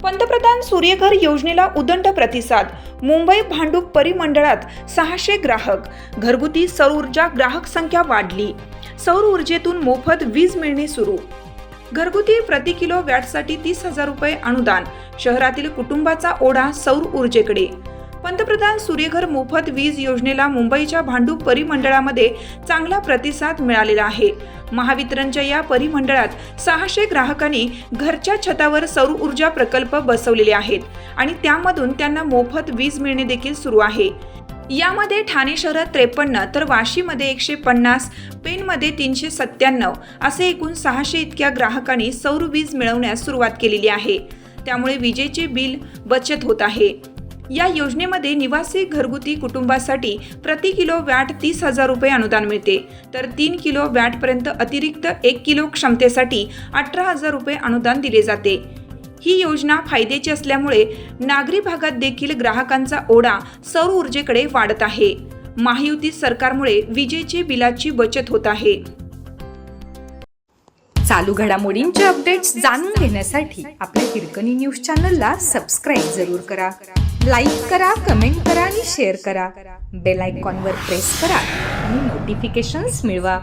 पंतप्रधान सूर्यघर योजनेला उदंड प्रतिसाद. मुंबई भांडूप परिमंडळात 600 ग्राहक. घरगुती सौर ऊर्जा ग्राहक संख्या वाढली. सौर ऊर्जेतून मोफत वीज मिळणे सुरू. घरगुती प्रति किलो वॅटसाठी 30,000 रुपये अनुदान. शहरातील कुटुंबाचा ओढा सौर ऊर्जेकडे. पंतप्रधान सूर्यघर मोफत वीज योजनेला मुंबईच्या भांडूप परिमंडळामध्ये चांगला प्रतिसाद मिळालेला आहे. महावितरणच्या या परिमंडळात 600 ग्राहकांनी घरच्या छतावर सौर ऊर्जा प्रकल्प बसवलेले आहेत आणि त्यामधून त्यांना मोफत वीज मिळणे देखील सुरू आहे. यामध्ये ठाणे शहरात 53 तर वाशीमध्ये 150, पेणमध्ये 397 असे एकूण 600 इतक्या ग्राहकांनी सौर वीज मिळवण्यास सुरुवात केलेली आहे. त्यामुळे विजेचे बिल बचत होत आहे. या योजनेमध्ये निवासी घरगुती कुटुंबासाठी प्रति किलो वॅट 30,000 रुपये अनुदान मिळते, तर 3 किलो वॅटपर्यंत अतिरिक्त 1 किलो क्षमतेसाठी 18,000 रुपये अनुदान दिले जाते. ही योजना फायद्याची असल्यामुळे नागरी भागात देखील ग्राहकांचा ओढा सौर ऊर्जेकडे वाढत आहे. महायुती सरकारमुळे विजेची बिलाची बचत होत आहे. चालू घडामोडींचे अपडेट्स जाणून घेण्यासाठी आपल्या हिरकणी न्यूज चॅनलला सबस्क्राईब जरूर करा. लाईक करा, कमेंट करा आणि शेअर करा. बेल आयकॉनवर प्रेस करा आणि नोटिफिकेशन्स मिळवा.